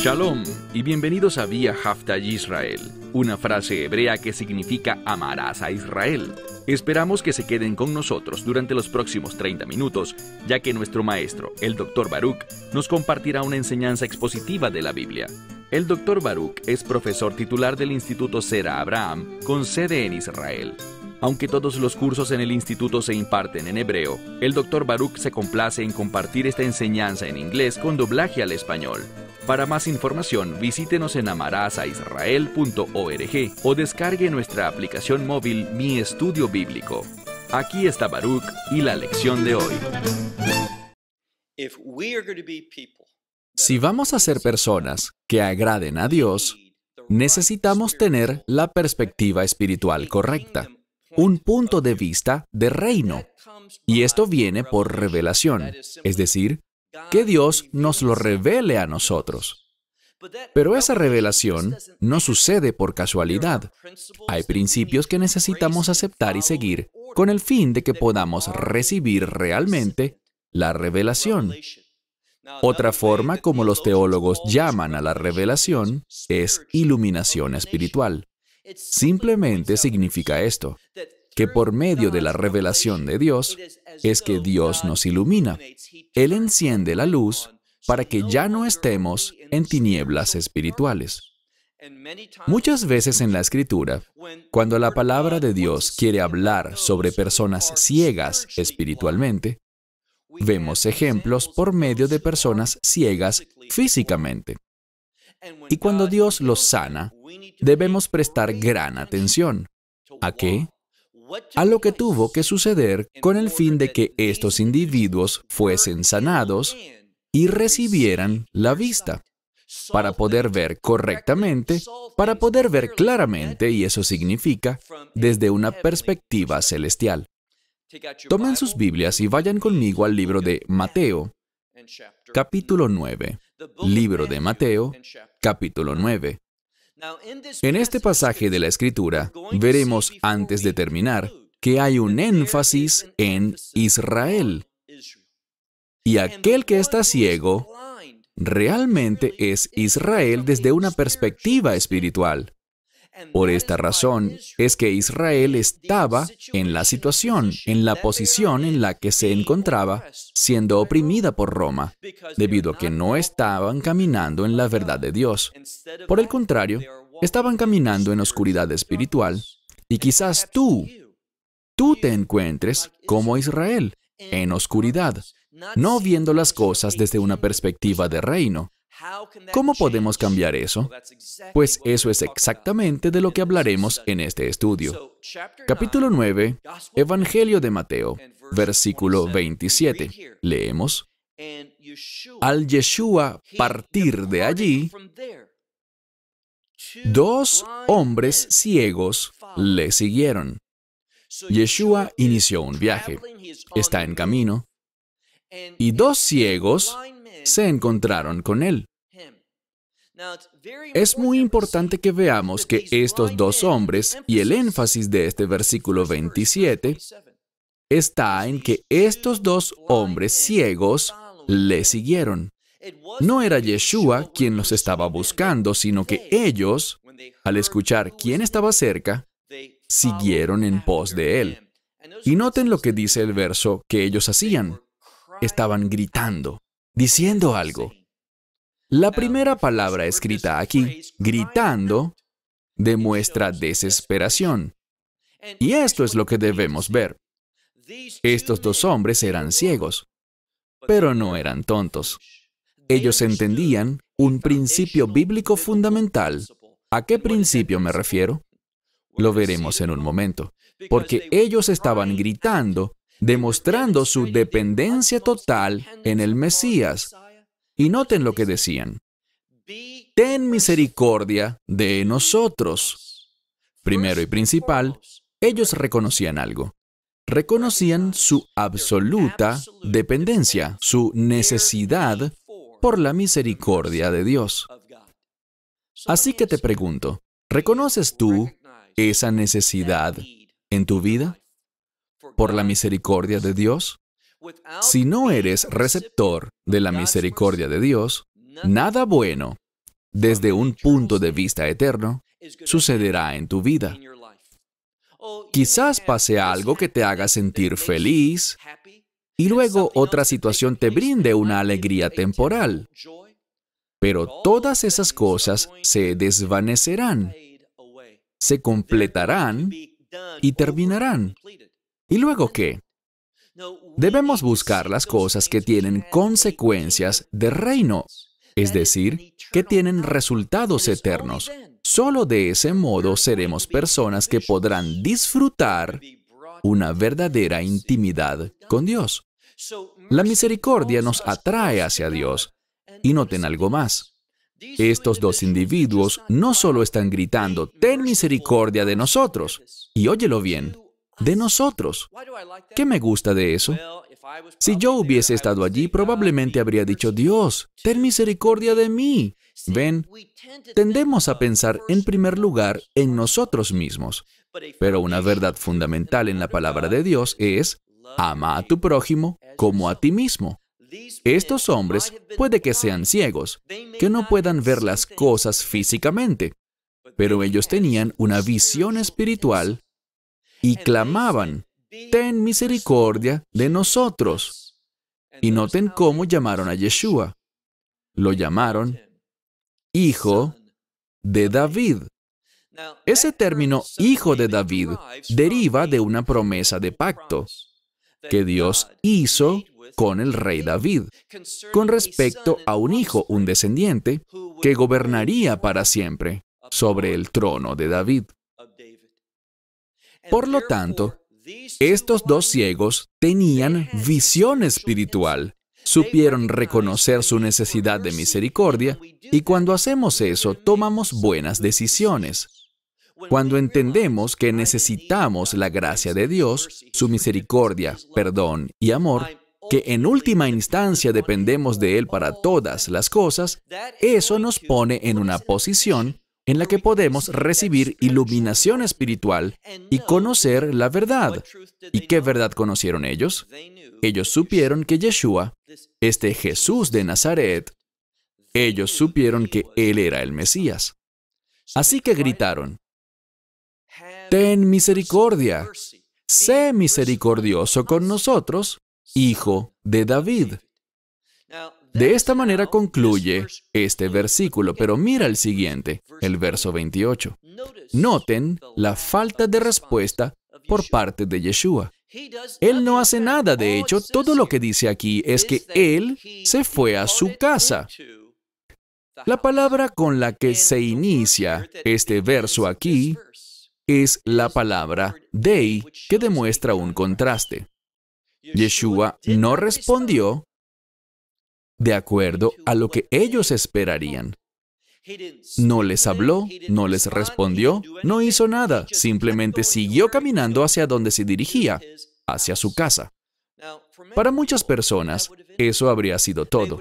Shalom y bienvenidos a Vía Haftaj Israel, una frase hebrea que significa amarás a Israel. Esperamos que se queden con nosotros durante los próximos 30 minutos, ya que nuestro maestro, el Dr. Baruch, nos compartirá una enseñanza expositiva de la Biblia. El Dr. Baruch es profesor titular del Instituto Zera Abraham, con sede en Israel. Aunque todos los cursos en el instituto se imparten en hebreo, el Dr. Baruch se complace en compartir esta enseñanza en inglés con doblaje al español. Para más información, visítenos en amarasaisrael.org o descargue nuestra aplicación móvil Mi Estudio Bíblico. Aquí está Baruch y la lección de hoy. Si vamos a ser personas que agraden a Dios, necesitamos tener la perspectiva espiritual correcta, un punto de vista de reino. Y esto viene por revelación, es decir, que Dios nos lo revele a nosotros. Pero esa revelación no sucede por casualidad. Hay principios que necesitamos aceptar y seguir con el fin de que podamos recibir realmente la revelación. Otra forma como los teólogos llaman a la revelación es iluminación espiritual. Simplemente significa esto, que por medio de la revelación de Dios, es que Dios nos ilumina. Él enciende la luz para que ya no estemos en tinieblas espirituales. Muchas veces en la Escritura, cuando la palabra de Dios quiere hablar sobre personas ciegas espiritualmente, vemos ejemplos por medio de personas ciegas físicamente. Y cuando Dios los sana, debemos prestar gran atención. ¿A qué? A lo que tuvo que suceder con el fin de que estos individuos fuesen sanados y recibieran la vista, para poder ver correctamente, para poder ver claramente, y eso significa desde una perspectiva celestial. Tomen sus Biblias y vayan conmigo al libro de Mateo, capítulo 9. Libro de Mateo, capítulo 9. En este pasaje de la Escritura, veremos antes de terminar que hay un énfasis en Israel. Y aquel que está ciego realmente es Israel desde una perspectiva espiritual. Por esta razón es que Israel estaba en la situación, en la posición en la que se encontraba, siendo oprimida por Roma, debido a que no estaban caminando en la verdad de Dios. Por el contrario, estaban caminando en oscuridad espiritual, y quizás tú te encuentres como Israel, en oscuridad, no viendo las cosas desde una perspectiva de reino. ¿Cómo podemos cambiar eso? Pues eso es exactamente de lo que hablaremos en este estudio. Capítulo 9, Evangelio de Mateo, versículo 27. Leemos: Al Yeshua partir de allí, 2 hombres ciegos le siguieron. Yeshua inició un viaje, está en camino, y 2 ciegos se encontraron con él. Es muy importante que veamos que estos 2 hombres, y el énfasis de este versículo 27, está en que estos 2 hombres ciegos le siguieron. No era Yeshua quien los estaba buscando, sino que ellos, al escuchar quién estaba cerca, siguieron en pos de él. Y noten lo que dice el verso que ellos hacían. Estaban gritando, diciendo algo. La primera palabra escrita aquí, gritando, demuestra desesperación. Y esto es lo que debemos ver. Estos 2 hombres eran ciegos, pero no eran tontos. Ellos entendían un principio bíblico fundamental. ¿A qué principio me refiero? Lo veremos en un momento. Porque ellos estaban gritando, demostrando su dependencia total en el Mesías. Y noten lo que decían: ten misericordia de nosotros. Primero y principal, ellos reconocían algo. Reconocían su absoluta dependencia, su necesidad por la misericordia de Dios. Así que te pregunto, ¿reconoces tú esa necesidad en tu vida por la misericordia de Dios? Si no eres receptor de la misericordia de Dios, nada bueno desde un punto de vista eterno, sucederá en tu vida. Quizás pase algo que te haga sentir feliz y luego otra situación te brinde una alegría temporal. Pero todas esas cosas se desvanecerán, se completarán y terminarán. ¿Y luego qué? Debemos buscar las cosas que tienen consecuencias de reino, es decir, que tienen resultados eternos. Solo de ese modo seremos personas que podrán disfrutar una verdadera intimidad con Dios. La misericordia nos atrae hacia Dios. Y noten algo más. Estos dos individuos no solo están gritando, «Ten misericordia de nosotros», y óyelo bien, de nosotros. ¿Qué me gusta de eso? Si yo hubiese estado allí, probablemente habría dicho, «Dios, ten misericordia de mí». Ven, tendemos a pensar en primer lugar en nosotros mismos. Pero una verdad fundamental en la palabra de Dios es, ama a tu prójimo como a ti mismo. Estos hombres puede que sean ciegos, que no puedan ver las cosas físicamente, pero ellos tenían una visión espiritual y clamaban, «Ten misericordia de nosotros». Y noten cómo llamaron a Yeshua. Lo llamaron Hijo de David. Ese término Hijo de David deriva de una promesa de pacto que Dios hizo con el rey David, con respecto a un hijo, un descendiente, que gobernaría para siempre sobre el trono de David. Por lo tanto, estos dos ciegos tenían visión espiritual, supieron reconocer su necesidad de misericordia, y cuando hacemos eso, tomamos buenas decisiones. Cuando entendemos que necesitamos la gracia de Dios, su misericordia, perdón y amor, que en última instancia dependemos de Él para todas las cosas, eso nos pone en una posición en la que podemos recibir iluminación espiritual y conocer la verdad. ¿Y qué verdad conocieron ellos? Ellos supieron que Yeshua, este Jesús de Nazaret, ellos supieron que Él era el Mesías. Así que gritaron, «Ten misericordia, sé misericordioso con nosotros, Hijo de David». De esta manera concluye este versículo, pero mira el siguiente, el verso 28. Noten la falta de respuesta por parte de Yeshua. Él no hace nada, de hecho, todo lo que dice aquí es que Él se fue a su casa. La palabra con la que se inicia este verso aquí es la palabra dei, que demuestra un contraste. Yeshua no respondió de acuerdo a lo que ellos esperarían. No les habló, no les respondió, no hizo nada, simplemente siguió caminando hacia donde se dirigía, hacia su casa. Para muchas personas, eso habría sido todo.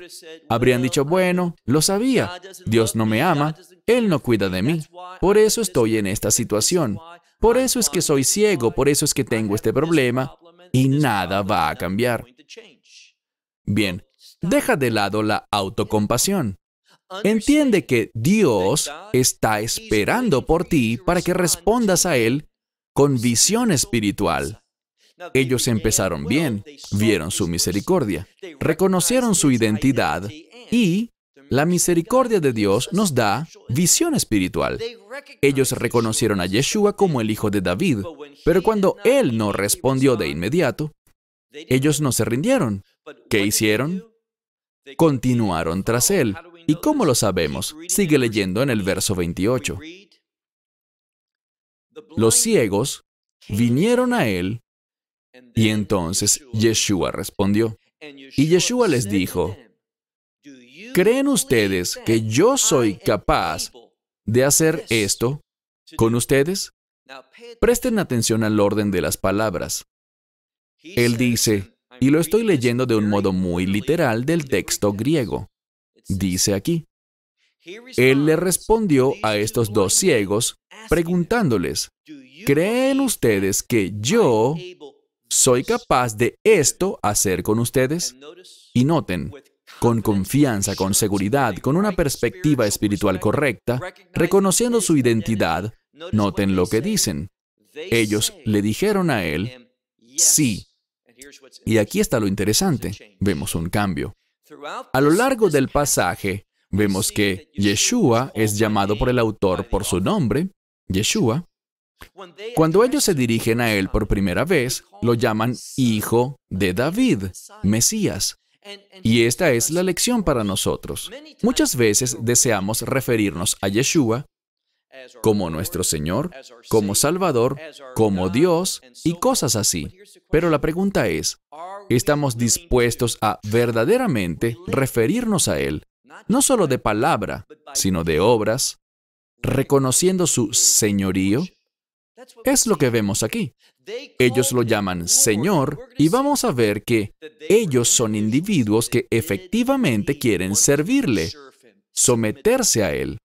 Habrían dicho, bueno, lo sabía, Dios no me ama, Él no cuida de mí, por eso estoy en esta situación, por eso es que soy ciego, por eso es que tengo este problema, y nada va a cambiar. Bien, deja de lado la autocompasión. Entiende que Dios está esperando por ti para que respondas a Él con visión espiritual. Ellos empezaron bien, vieron su misericordia, reconocieron su identidad y la misericordia de Dios nos da visión espiritual. Ellos reconocieron a Yeshua como el Hijo de David, pero cuando Él no respondió de inmediato, ellos no se rindieron. ¿Qué hicieron? Continuaron tras Él. ¿Y cómo lo sabemos? Sigue leyendo en el verso 28. Los ciegos vinieron a Él y entonces Yeshua respondió. Y Yeshua les dijo, ¿creen ustedes que yo soy capaz de hacer esto con ustedes? Presten atención al orden de las palabras. Él dice, y lo estoy leyendo de un modo muy literal del texto griego. Dice aquí, Él le respondió a estos dos ciegos preguntándoles, ¿creen ustedes que yo soy capaz de esto hacer con ustedes? Y noten, con confianza, con seguridad, con una perspectiva espiritual correcta, reconociendo su identidad, noten lo que dicen. Ellos le dijeron a él, sí. Y aquí está lo interesante. Vemos un cambio. A lo largo del pasaje, vemos que Yeshua es llamado por el autor por su nombre, Yeshua. Cuando ellos se dirigen a él por primera vez, lo llaman Hijo de David, Mesías. Y esta es la lección para nosotros. Muchas veces deseamos referirnos a Yeshua como nuestro Señor, como Salvador, como Dios y cosas así. Pero la pregunta es, ¿estamos dispuestos a verdaderamente referirnos a Él, no solo de palabra, sino de obras, reconociendo su señorío? Es lo que vemos aquí. Ellos lo llaman Señor y vamos a ver que ellos son individuos que efectivamente quieren servirle, someterse a Él.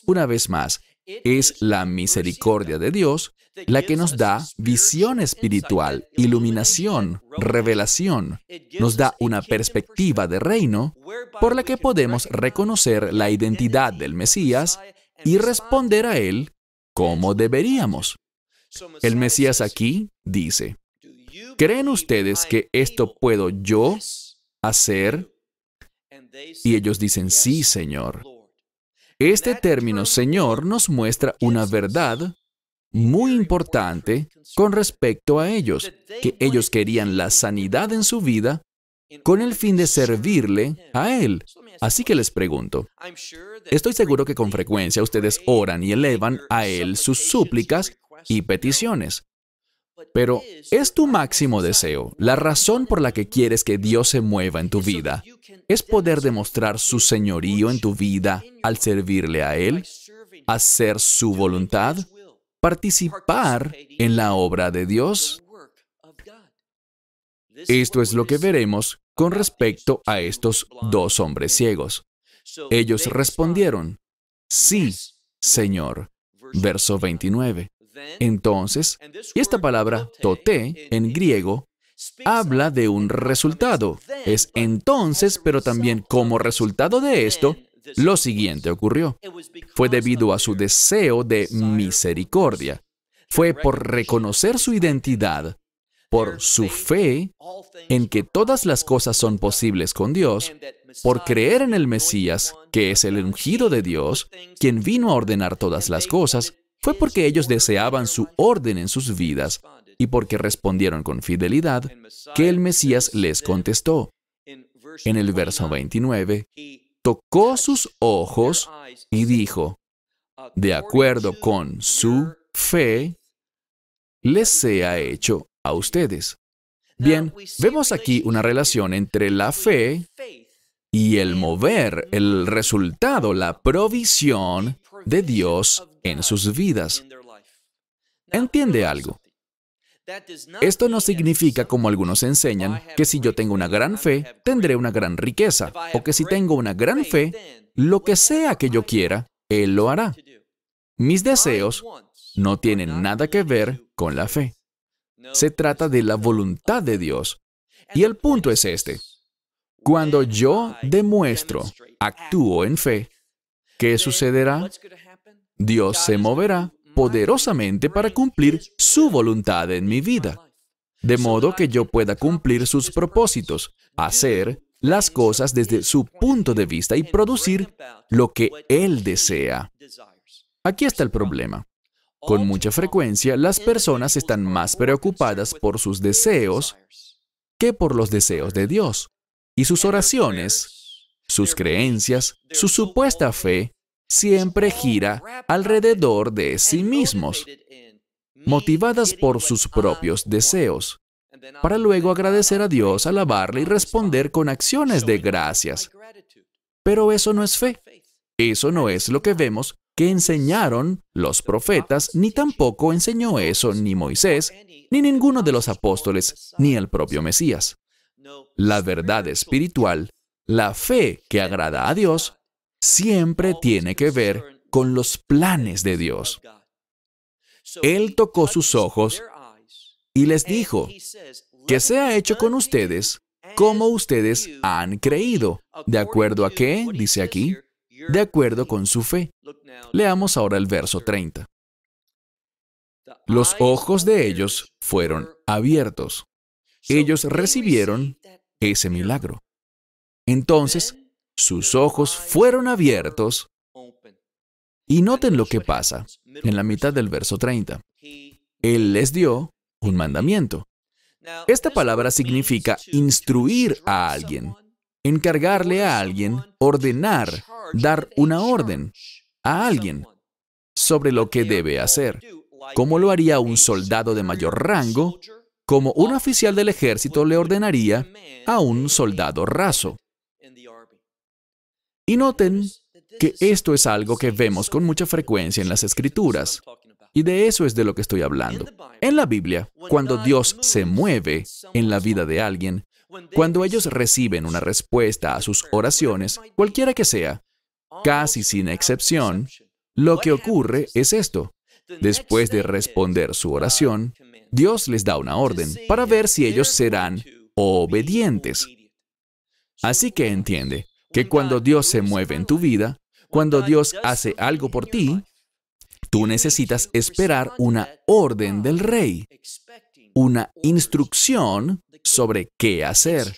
Una vez más, es la misericordia de Dios la que nos da visión espiritual, iluminación, revelación. Nos da una perspectiva de reino por la que podemos reconocer la identidad del Mesías y responder a Él como deberíamos. El Mesías aquí dice, ¿creen ustedes que esto puedo yo hacer? Y ellos dicen, sí, Señor. Este término Señor nos muestra una verdad muy importante con respecto a ellos, que ellos querían la sanidad en su vida con el fin de servirle a Él. Así que les pregunto, estoy seguro que con frecuencia ustedes oran y elevan a Él sus súplicas y peticiones. Pero, ¿es tu máximo deseo, la razón por la que quieres que Dios se mueva en tu vida, es poder demostrar su señorío en tu vida al servirle a Él, hacer su voluntad, participar en la obra de Dios? Esto es lo que veremos con respecto a estos dos hombres ciegos. Ellos respondieron, sí, Señor. Verso 29. Entonces, y esta palabra toté en griego habla de un resultado. Es entonces, pero también como resultado de esto, lo siguiente ocurrió. Fue debido a su deseo de misericordia. Fue por reconocer su identidad, por su fe en que todas las cosas son posibles con Dios, por creer en el Mesías, que es el ungido de Dios, quien vino a ordenar todas las cosas. Fue porque ellos deseaban su orden en sus vidas y porque respondieron con fidelidad que el Mesías les contestó. En el verso 29, tocó sus ojos y dijo, de acuerdo con su fe, les sea hecho a ustedes. Bien, vemos aquí una relación entre la fe y el mover, el resultado, la provisión de Dios en sus vidas. ¿Entiende algo? Esto no significa, como algunos enseñan, que si yo tengo una gran fe, tendré una gran riqueza, o que si tengo una gran fe, lo que sea que yo quiera, Él lo hará. Mis deseos no tienen nada que ver con la fe. Se trata de la voluntad de Dios. Y el punto es este. Cuando yo demuestro, actúo en fe, ¿qué sucederá? Dios se moverá poderosamente para cumplir su voluntad en mi vida, de modo que yo pueda cumplir sus propósitos, hacer las cosas desde su punto de vista y producir lo que Él desea. Aquí está el problema. Con mucha frecuencia, las personas están más preocupadas por sus deseos que por los deseos de Dios. Y sus oraciones, sus creencias, su supuesta fe, siempre gira alrededor de sí mismos, motivadas por sus propios deseos, para luego agradecer a Dios, alabarle y responder con acciones de gracias. Pero eso no es fe. Eso no es lo que vemos que enseñaron los profetas, ni tampoco enseñó eso ni Moisés, ni ninguno de los apóstoles, ni el propio Mesías. La verdad espiritual, la fe que agrada a Dios, siempre tiene que ver con los planes de Dios. Él tocó sus ojos y les dijo, que sea hecho con ustedes como ustedes han creído. ¿De acuerdo a qué? Dice aquí. De acuerdo con su fe. Leamos ahora el verso 30. Los ojos de ellos fueron abiertos. Ellos recibieron ese milagro. Entonces, sus ojos fueron abiertos. Y noten lo que pasa en la mitad del verso 30. Él les dio un mandamiento. Esta palabra significa instruir a alguien, encargarle a alguien, ordenar, dar una orden a alguien sobre lo que debe hacer. Como lo haría un soldado de mayor rango, como un oficial del ejército le ordenaría a un soldado raso. Y noten que esto es algo que vemos con mucha frecuencia en las Escrituras. Y de eso es de lo que estoy hablando. En la Biblia, cuando Dios se mueve en la vida de alguien, cuando ellos reciben una respuesta a sus oraciones, cualquiera que sea, casi sin excepción, lo que ocurre es esto. Después de responder su oración, Dios les da una orden para ver si ellos serán obedientes. Así que entiende que cuando Dios se mueve en tu vida, cuando Dios hace algo por ti, tú necesitas esperar una orden del Rey, una instrucción sobre qué hacer.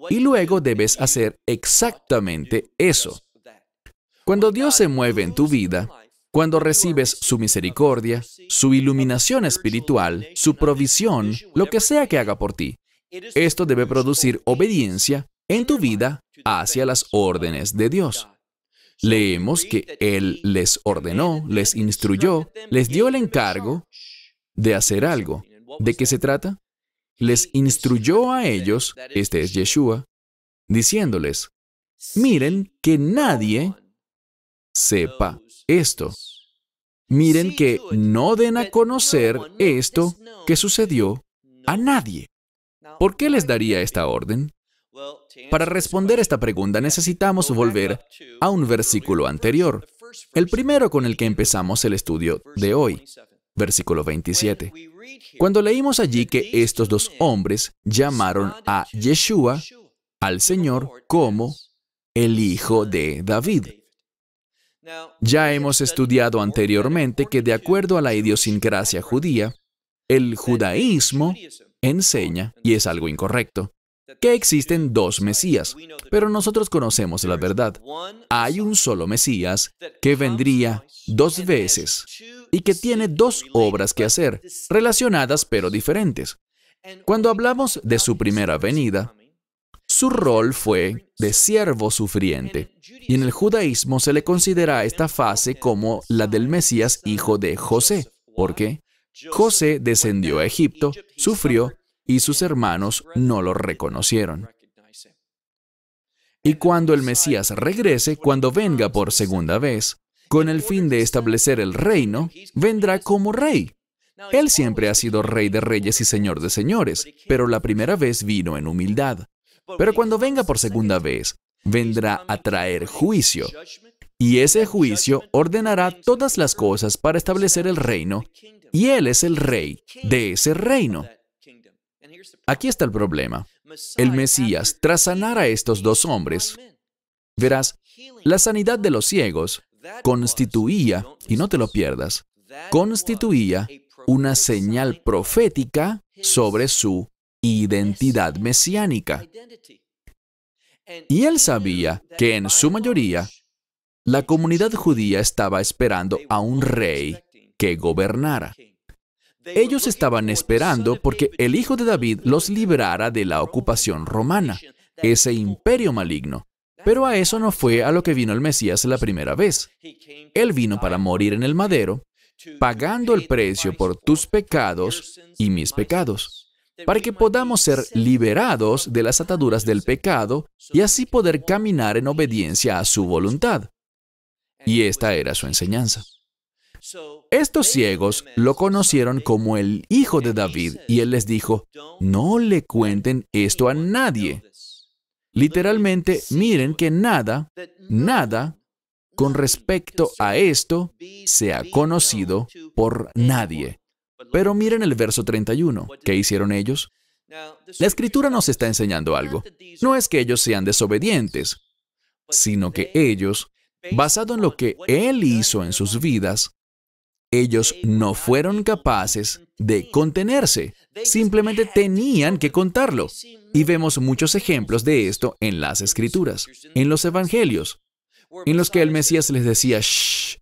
Y luego debes hacer exactamente eso. Cuando Dios se mueve en tu vida, cuando recibes su misericordia, su iluminación espiritual, su provisión, lo que sea que haga por ti, esto debe producir obediencia en tu vida hacia las órdenes de Dios. Leemos que Él les ordenó, les instruyó, les dio el encargo de hacer algo. ¿De qué se trata? Les instruyó a ellos, este es Yeshua, diciéndoles, miren que nadie sepa esto. Miren que no den a conocer esto que sucedió a nadie. ¿Por qué les daría esta orden? Para responder esta pregunta necesitamos volver a un versículo anterior, el primero con el que empezamos el estudio de hoy, versículo 27. Cuando leímos allí que estos dos hombres llamaron a Yeshua, al Señor, como el Hijo de David. Ya hemos estudiado anteriormente que de acuerdo a la idiosincrasia judía, el judaísmo enseña, y es algo incorrecto, que existen dos Mesías, pero nosotros conocemos la verdad. Hay un solo Mesías que vendría dos veces y que tiene dos obras que hacer, relacionadas pero diferentes. Cuando hablamos de su primera venida, su rol fue de siervo sufriente, y en el judaísmo se le considera esta fase como la del Mesías hijo de José. ¿Por qué? José descendió a Egipto, sufrió, y sus hermanos no lo reconocieron. Y cuando el Mesías regrese, cuando venga por segunda vez, con el fin de establecer el reino, vendrá como rey. Él siempre ha sido rey de reyes y señor de señores, pero la primera vez vino en humildad. Pero cuando venga por segunda vez, vendrá a traer juicio. Y ese juicio ordenará todas las cosas para establecer el reino, y Él es el rey de ese reino. Aquí está el problema. El Mesías, tras sanar a estos dos hombres, verás, la sanidad de los ciegos constituía, y no te lo pierdas, constituía una señal profética sobre su identidad mesiánica. Y él sabía que en su mayoría, la comunidad judía estaba esperando a un rey que gobernara. Ellos estaban esperando porque el Hijo de David los librara de la ocupación romana, ese imperio maligno. Pero a eso no fue a lo que vino el Mesías la primera vez. Él vino para morir en el madero, pagando el precio por tus pecados y mis pecados, para que podamos ser liberados de las ataduras del pecado y así poder caminar en obediencia a su voluntad. Y esta era su enseñanza. Estos ciegos lo conocieron como el Hijo de David y él les dijo, no le cuenten esto a nadie. Literalmente, miren que nada con respecto a esto sea conocido por nadie. Pero miren el verso 31. ¿Qué hicieron ellos? La Escritura nos está enseñando algo. No es que ellos sean desobedientes, sino que ellos, basado en lo que Él hizo en sus vidas, ellos no fueron capaces de contenerse. Simplemente tenían que contarlo. Y vemos muchos ejemplos de esto en las Escrituras, en los Evangelios, en los que el Mesías les decía, «Shh,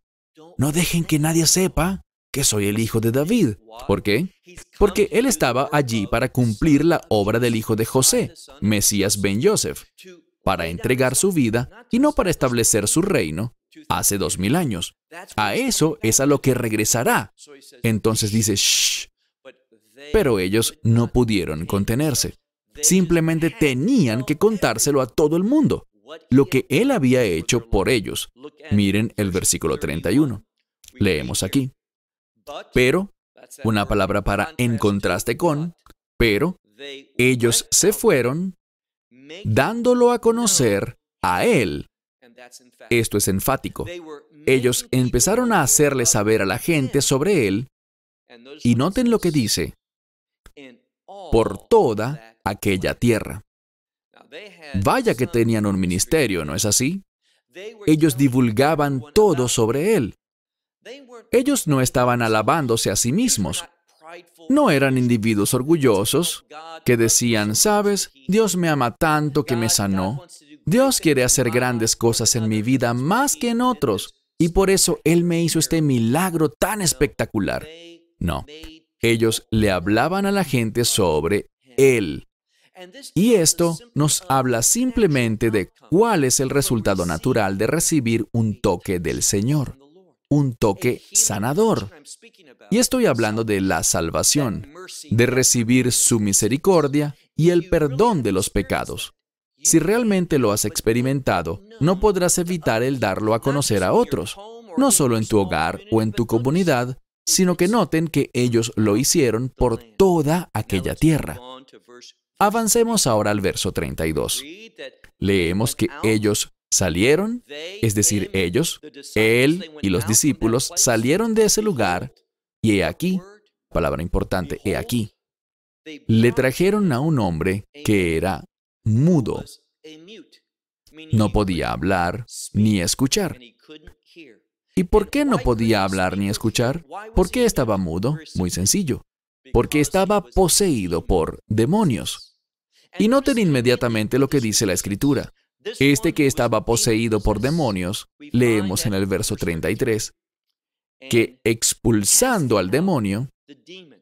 no dejen que nadie sepa que soy el hijo de David». ¿Por qué? Porque Él estaba allí para cumplir la obra del hijo de José, Mesías ben Yosef, para entregar su vida y no para establecer su reino hace 2000 años. A eso es a lo que regresará. Entonces dice, «Shh». Pero ellos no pudieron contenerse. Simplemente tenían que contárselo a todo el mundo, lo que Él había hecho por ellos. Miren el versículo 31. Leemos aquí. Pero, una palabra para en contraste con, pero, ellos se fueron dándolo a conocer a Él. Esto es enfático. Ellos empezaron a hacerle saber a la gente sobre Él, y noten lo que dice, por toda aquella tierra. Vaya que tenían un ministerio, ¿no es así? Ellos divulgaban todo sobre Él. Ellos no estaban alabándose a sí mismos. No eran individuos orgullosos que decían, ¿sabes? Dios me ama tanto que me sanó. Dios quiere hacer grandes cosas en mi vida más que en otros, y por eso Él me hizo este milagro tan espectacular. No. Ellos le hablaban a la gente sobre Él. Y esto nos habla simplemente de cuál es el resultado natural de recibir un toque del Señor, un toque sanador. Y estoy hablando de la salvación, de recibir su misericordia y el perdón de los pecados. Si realmente lo has experimentado, no podrás evitar el darlo a conocer a otros, no solo en tu hogar o en tu comunidad, sino que noten que ellos lo hicieron por toda aquella tierra. Avancemos ahora al verso 32. Leemos que ellos salieron, es decir, ellos, Él y los discípulos salieron de ese lugar, y he aquí, palabra importante, he aquí, le trajeron a un hombre que era mudo. No podía hablar ni escuchar. ¿Y por qué no podía hablar ni escuchar? ¿Por qué estaba mudo? Muy sencillo. Porque estaba poseído por demonios. Y noten inmediatamente lo que dice la Escritura. Este que estaba poseído por demonios, leemos en el verso 33, que expulsando al demonio,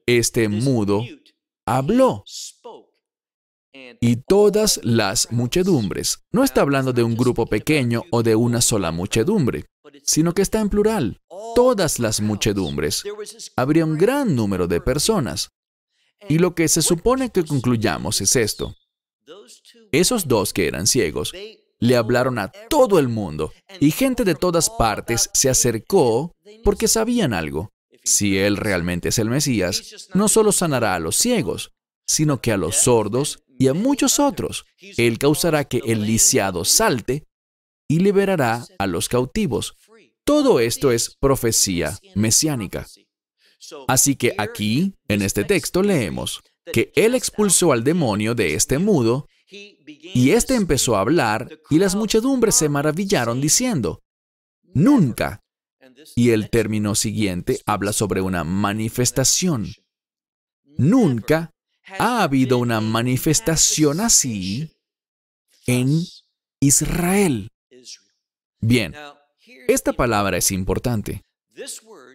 este mudo habló. Y todas las muchedumbres. No está hablando de un grupo pequeño o de una sola muchedumbre, sino que está en plural. Todas las muchedumbres. Habría un gran número de personas. Y lo que se supone que concluyamos es esto. Esos dos que eran ciegos le hablaron a todo el mundo, y gente de todas partes se acercó porque sabían algo. Si Él realmente es el Mesías, no solo sanará a los ciegos, sino que a los sordos y a muchos otros. Él causará que el lisiado salte y liberará a los cautivos. Todo esto es profecía mesiánica. Así que aquí, en este texto, leemos que Él expulsó al demonio de este mudo, y éste empezó a hablar, y las muchedumbres se maravillaron diciendo, «Nunca». Y el término siguiente habla sobre una manifestación. Nunca ha habido una manifestación así en Israel. Bien, esta palabra es importante.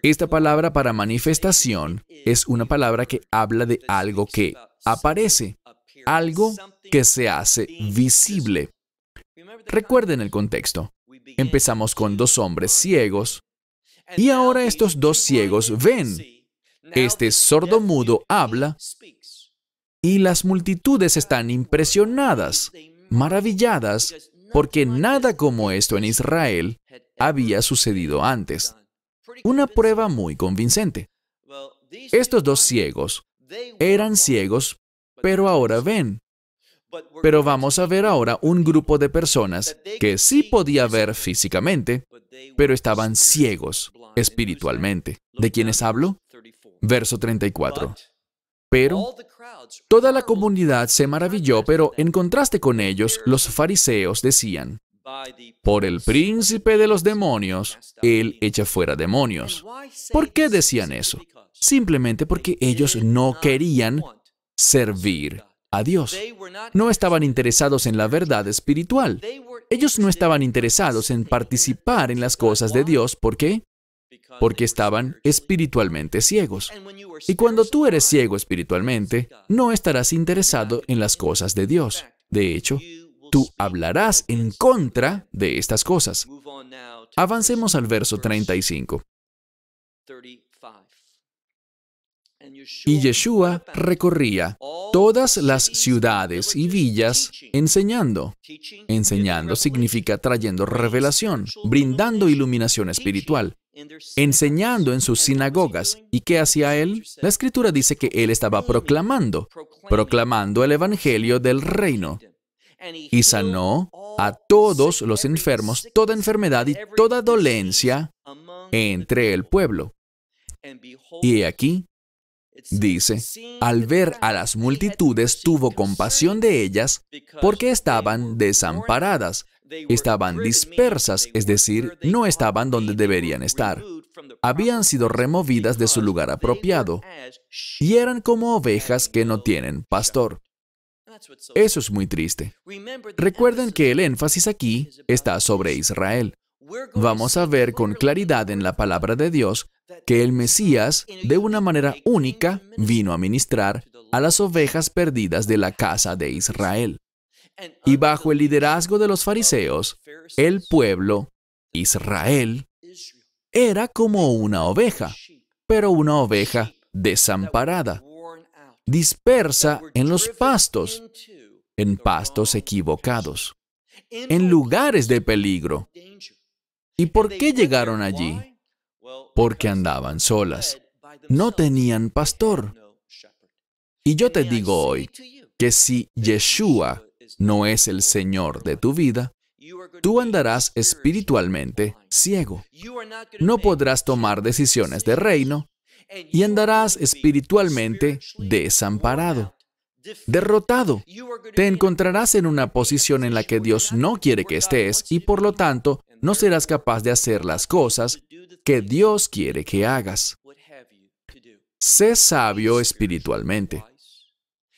Esta palabra para manifestación es una palabra que habla de algo que aparece, algo que se hace visible. Recuerden el contexto. Empezamos con dos hombres ciegos, y ahora estos dos ciegos ven. Este sordomudo habla, y las multitudes están impresionadas, maravilladas, porque nada como esto en Israel había sucedido antes. Una prueba muy convincente. Estos dos ciegos eran ciegos, pero ahora ven. Pero vamos a ver ahora un grupo de personas que sí podía ver físicamente, pero estaban ciegos espiritualmente. ¿De quiénes hablo? Verso 34. Pero toda la comunidad se maravilló, pero en contraste con ellos, los fariseos decían, por el príncipe de los demonios, él echa fuera demonios. ¿Por qué decían eso? Simplemente porque ellos no querían servir a Dios. No estaban interesados en la verdad espiritual. Ellos no estaban interesados en participar en las cosas de Dios. ¿Por qué? Porque estaban espiritualmente ciegos. Y cuando tú eres ciego espiritualmente, no estarás interesado en las cosas de Dios. De hecho, tú hablarás en contra de estas cosas. Avancemos al verso 35. Y Yeshua recorría todas las ciudades y villas enseñando. Enseñando significa trayendo revelación, brindando iluminación espiritual. Enseñando en sus sinagogas. ¿Y qué hacía él? La Escritura dice que él estaba proclamando el evangelio del reino. Y sanó a todos los enfermos, toda enfermedad y toda dolencia entre el pueblo. Y aquí dice, al ver a las multitudes, tuvo compasión de ellas porque estaban desamparadas, estaban dispersas, es decir, no estaban donde deberían estar. Habían sido removidas de su lugar apropiado y eran como ovejas que no tienen pastor. Eso es muy triste. Recuerden que el énfasis aquí está sobre Israel. Vamos a ver con claridad en la palabra de Dios que el Mesías, de una manera única, vino a ministrar a las ovejas perdidas de la casa de Israel. Y bajo el liderazgo de los fariseos, el pueblo, Israel, era como una oveja, pero una oveja desamparada, dispersa en los pastos, en pastos equivocados, en lugares de peligro. ¿Y por qué llegaron allí? Porque andaban solas. No tenían pastor. Y yo te digo hoy que si Yeshua no es el Señor de tu vida, tú andarás espiritualmente ciego. No podrás tomar decisiones de reino y andarás espiritualmente desamparado, derrotado. Te encontrarás en una posición en la que Dios no quiere que estés y por lo tanto no serás capaz de hacer las cosas que Dios quiere que hagas. Sé sabio espiritualmente.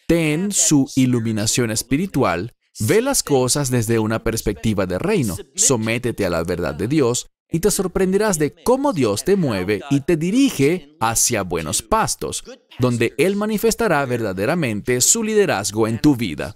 Ten su iluminación espiritual. Ve las cosas desde una perspectiva de reino. Sométete a la verdad de Dios y te sorprenderás de cómo Dios te mueve y te dirige hacia buenos pastos, donde Él manifestará verdaderamente su liderazgo en tu vida.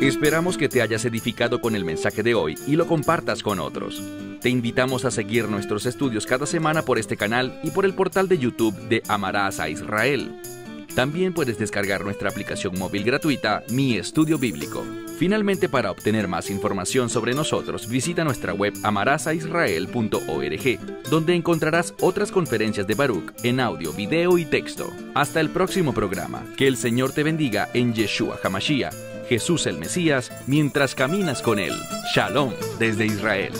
Esperamos que te hayas edificado con el mensaje de hoy y lo compartas con otros. Te invitamos a seguir nuestros estudios cada semana por este canal y por el portal de YouTube de Amarás a Israel. También puedes descargar nuestra aplicación móvil gratuita, Mi Estudio Bíblico. Finalmente, para obtener más información sobre nosotros, visita nuestra web amarasaisrael.org, donde encontrarás otras conferencias de Baruch en audio, video y texto. Hasta el próximo programa. Que el Señor te bendiga en Yeshua HaMashiach, Jesús el Mesías, mientras caminas con Él. Shalom desde Israel.